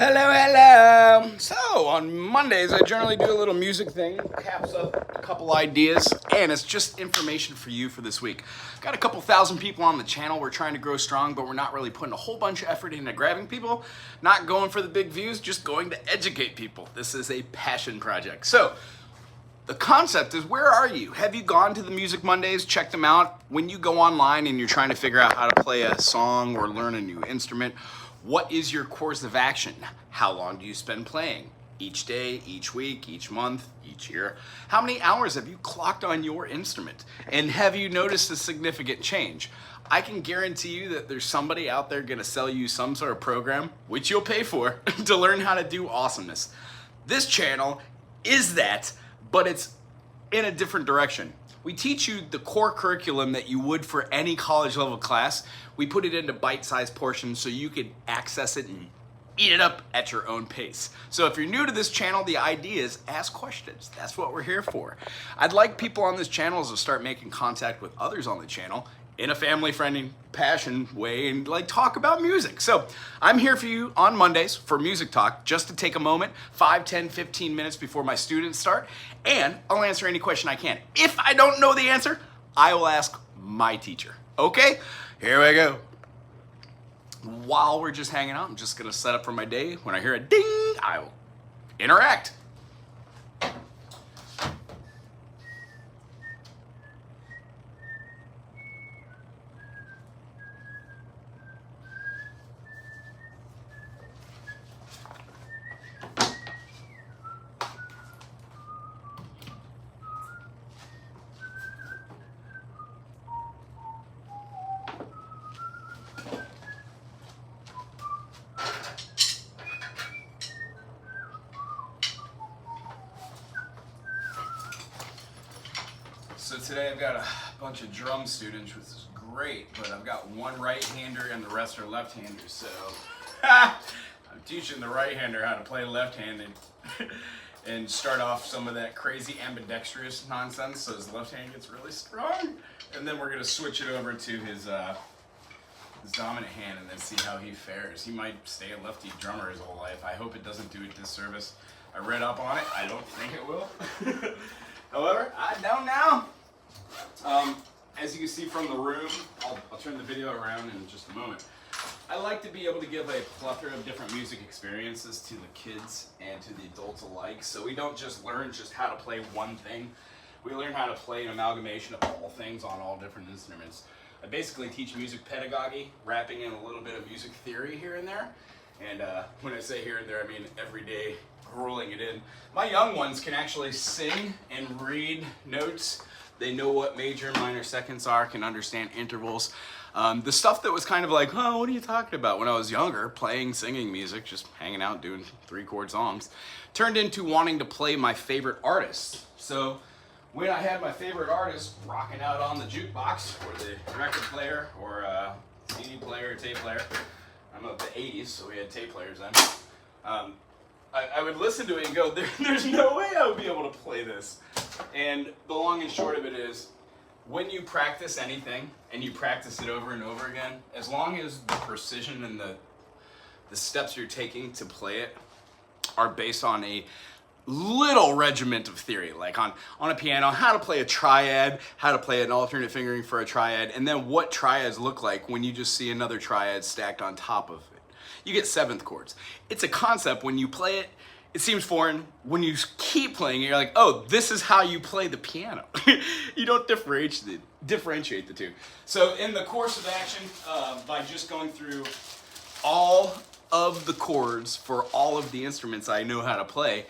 Hello, hello. So on Mondays, I generally do a little music thing, caps up a couple ideas, and it's just information for you for this week. Got a couple thousand people on the channel. We're trying to grow strong, but we're not really putting a whole bunch of effort into grabbing people, not going for the big views, just going to educate people. This is a passion project. So the concept is, where are you? Have you gone to the Music Mondays, checked them out? When you go online and you're trying to figure out how to play a song or learn a new instrument, what is your course of action? How long do you spend playing? Each day, each week, each month, each year? How many hours have you clocked on your instrument? And have you noticed a significant change? I can guarantee you that there's somebody out there gonna sell you some sort of program, which you'll pay for, to learn how to do awesomeness. This channel is that, but it's in a different direction. We teach you the core curriculum that you would for any college level class. We put it into bite-sized portions so you can access it and eat it up at your own pace. So if you're new to this channel, the idea is ask questions. That's what we're here for. I'd like people on this channel to start making contact with others on the channel in a family-friendly, passion way, and like talk about music. So I'm here for you on Mondays for Music Talk, just to take a moment, 5, 10, 15 minutes before my students start, and I'll answer any question I can. If I don't know the answer, I will ask my teacher. Okay, here we go. While we're just hanging out, I'm just gonna set up for my day. When I hear a ding, I will interact. So today I've got a bunch of drum students, which is great, but I've got one right-hander and the rest are left-handers, so I'm teaching the right-hander how to play left-handed and start off some of that crazy ambidextrous nonsense so his left hand gets really strong, and then we're going to switch it over to his dominant hand and then see how he fares. He might stay a lefty drummer his whole life. I hope it doesn't do a disservice. I read up on it. I don't think it will. However, I don't know. As you can see from the room, I'll turn the video around in just a moment. I like to be able to give a plethora of different music experiences to the kids and to the adults alike, so we don't just learn just how to play one thing. We learn how to play an amalgamation of all things on all different instruments. I basically teach music pedagogy, wrapping in a little bit of music theory here and there. And when I say here and there, I mean every day, rolling it in. My young ones can actually sing and read notes. They know what major and minor seconds are, can understand intervals. The stuff that was kind of like, oh, what are you talking about? When I was younger, playing, singing music, just hanging out, doing 3-chord songs, turned into wanting to play my favorite artists. So when I had my favorite artist rocking out on the jukebox, or the record player, or CD player, or tape player, I'm of the 80s, so we had tape players then. I would listen to it and go, there's no way I would be able to play this. And the long and short of it is, when you practice anything, and you practice it over and over again, as long as the precision and the steps you're taking to play it are based on a little regiment of theory, like on a piano, how to play a triad, how to play an alternate fingering for a triad, and then what triads look like when you just see another triad stacked on top of it. You get 7th chords. It's a concept. When you play it, it seems foreign. When you keep playing it, you're like, oh, this is how you play the piano. You don't differentiate the two. So in the course of action, by just going through all of the chords for all of the instruments I know how to play,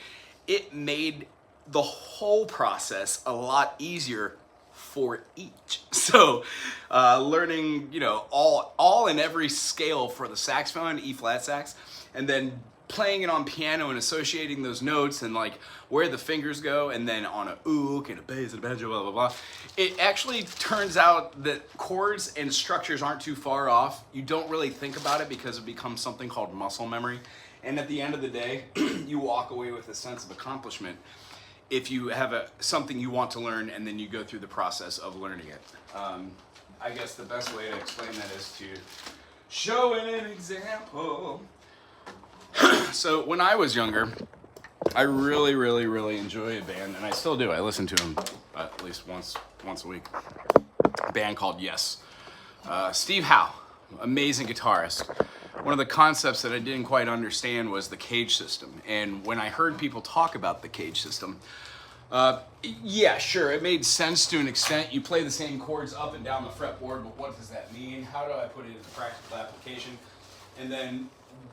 it made the whole process a lot easier for each. So learning, all in every scale for the saxophone, E flat sax, and then playing it on piano and associating those notes and like where the fingers go, and then on a ook and a bass and a banjo, blah, blah, blah. It actually turns out that chords and structures aren't too far off. You don't really think about it because it becomes something called muscle memory. And at the end of the day, you walk away with a sense of accomplishment if you have something you want to learn and then you go through the process of learning it. I guess the best way to explain that is to show an example. So when I was younger, I really enjoyed a band, and I still do. I listen to them at least once a week. A band called Yes. Steve Howe, amazing guitarist. One of the concepts that I didn't quite understand was the cage system. And when I heard people talk about the cage system, yeah, sure, it made sense to an extent. You play the same chords up and down the fretboard, but what does that mean? How do I put it into practical application? And then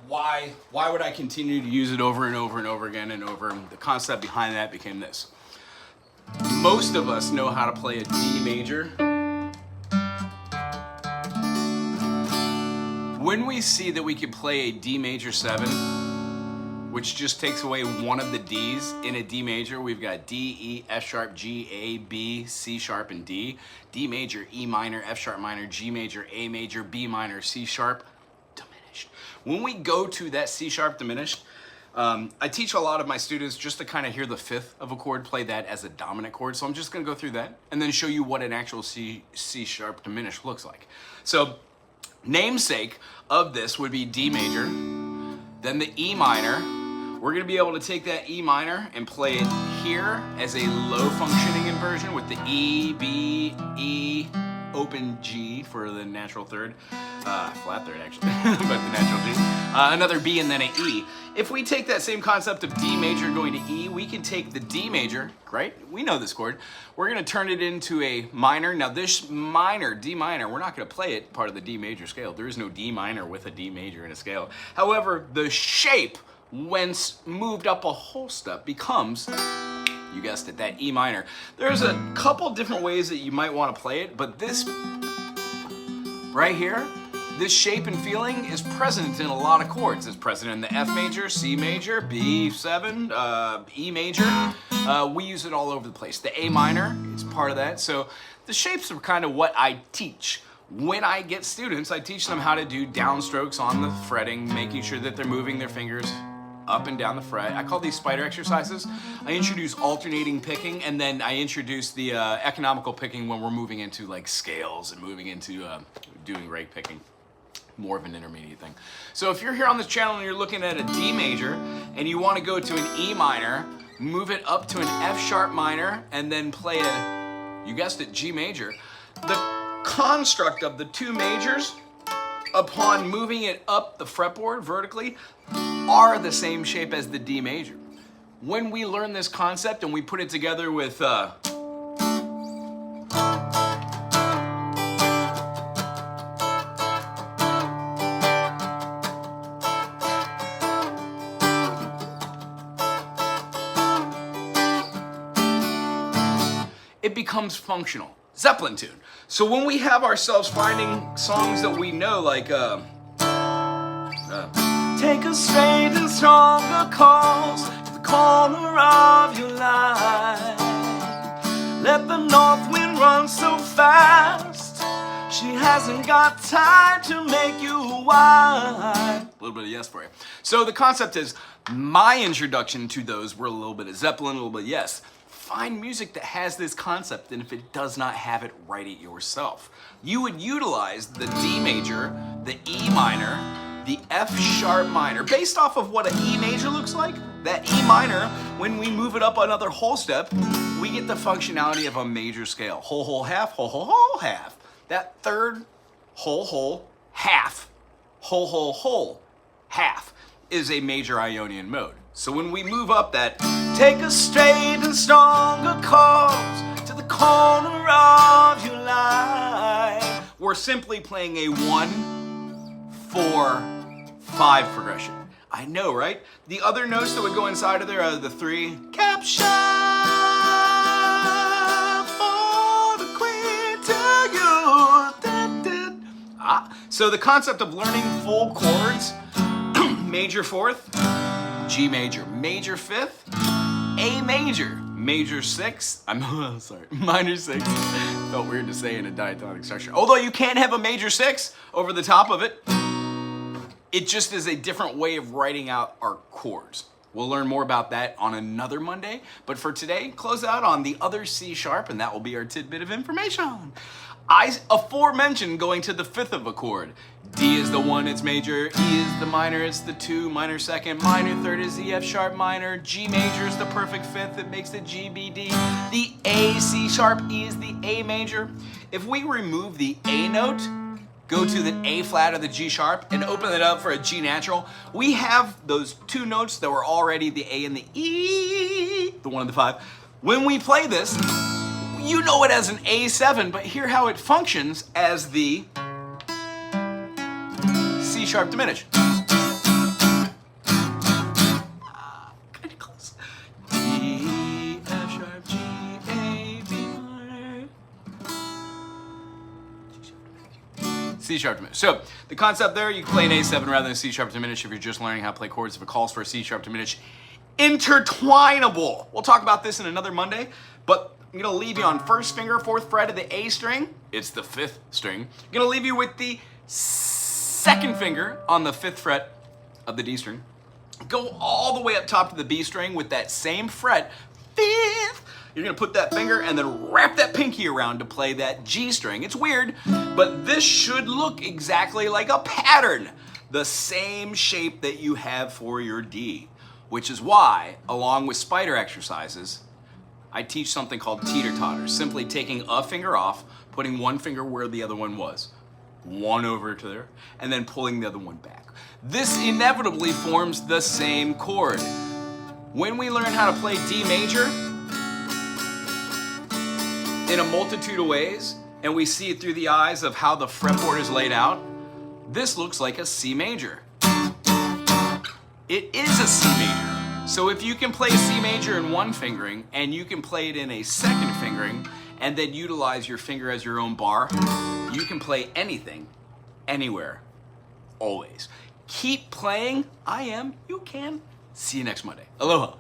why would I continue to use it over and over and over again and over? And the concept behind that became this. Most of us know how to play a D major. When we see that we can play a D major 7, which just takes away one of the D's in a D major, we've got D, E, F sharp, G, A, B, C sharp, and D. D major, E minor, F sharp minor, G major, A major, B minor, C sharp, diminished. When we go to that C sharp diminished, I teach a lot of my students just to kind of hear the fifth of a chord, play that as a dominant chord. So I'm just gonna go through that and then show you what an actual C sharp diminished looks like. So namesake of this would be D major, then the E minor. We're gonna be able to take that E minor and play it here as a low functioning inversion with the E, B, E, open G for the natural third, flat third actually, but the natural G, another B and then an E. If we take that same concept of D major going to E, we can take the D major, right? We know this chord. We're gonna turn it into a minor. Now this minor, D minor, we're not gonna play it part of the D major scale. There is no D minor with a D major in a scale. However, the shape, whence moved up a whole step, becomes, you guessed it, that E minor. There's a couple different ways that you might want to play it, but this right here, this shape and feeling is present in a lot of chords. It's present in the F major, C major, B7, E major. We use it all over the place. The A minor is part of that. So the shapes are kind of what I teach. When I get students, I teach them how to do downstrokes on the fretting, making sure that they're moving their fingers up and down the fret. I call these spider exercises. I introduce alternating picking, and then I introduce the economical picking when we're moving into like scales and moving into doing rate picking. More of an intermediate thing. So if you're here on this channel and you're looking at a D major and you want to go to an E minor, move it up to an F sharp minor, and then play a, you guessed it, G major. The construct of the two majors, upon moving it up the fretboard vertically, are the same shape as the D major. When we learn this concept and we put it together with it becomes functional. Zeppelin tune. So when we have ourselves finding songs that we know, like take a straight and stronger course to the corner of your life. Let the north wind run so fast, she hasn't got time to make you wild. A little bit of Yes for you. So the concept is, my introduction to those were a little bit of Zeppelin, a little bit of Yes. Find music that has this concept, and if it does not have it, write it yourself. You would utilize the D major, the E minor, the F sharp minor. Based off of what an E major looks like, that E minor, when we move it up another whole step, we get the functionality of a major scale. Whole, whole, half, whole, whole, whole, half. That third whole, whole, half, whole, whole, whole, half is a major Ionian mode. So when we move up that, take a straight and stronger course to the corner of your life, we're simply playing a 1-4-5 progression. I know, right? The other notes that would go inside of there are the 3. Capture for the queen to you. So the concept of learning full chords, major 4th, G major, major 5th, A major, major 6th, I'm sorry, minor 6th. Felt weird to say in a diatonic structure. Although you can have a major 6 over the top of it. It just is a different way of writing out our chords. We'll learn more about that on another Monday, but for today, close out on the other C sharp, and that will be our tidbit of information. I aforementioned going to the 5th of a chord, D is the 1, it's major. E is the minor, it's the 2, minor second. Minor third is the F sharp minor. G major is the perfect fifth, it makes the G, B, D. The A, C sharp, E is the A major. If we remove the A note, go to the A flat or the G sharp, and open it up for a G natural, we have those 2 notes that were already the A and the E, the 1 and the 5. When we play this, you know it as an A7, but hear how it functions as the C sharp diminished. Kind of close. D, F sharp, G, A, B minor. C sharp diminished. So the concept there, you can play an A7 rather than C sharp diminished if you're just learning how to play chords. If it calls for a C sharp diminished, intertwinable. We'll talk about this in another Monday, but I'm gonna leave you on first finger, 4th fret of the A string. It's the 5th string. I'm gonna leave you with the 2nd finger on the 5th fret of the D string. Go all the way up top to the B string with that same fret, 5th. You're gonna put that finger and then wrap that pinky around to play that G string. It's weird, but this should look exactly like a pattern. The same shape that you have for your D, which is why, along with spider exercises, I teach something called teeter-totter, simply taking a finger off, putting one finger where the other one was, one over to there, and then pulling the other one back. This inevitably forms the same chord. When we learn how to play D major in a multitude of ways, and we see it through the eyes of how the fretboard is laid out, this looks like a C major. It is a C major. So if you can play a C major in one fingering, and you can play it in a second fingering, and then utilize your finger as your own bar, you can play anything, anywhere, always. Keep playing. I am, you can. See you next Monday. Aloha.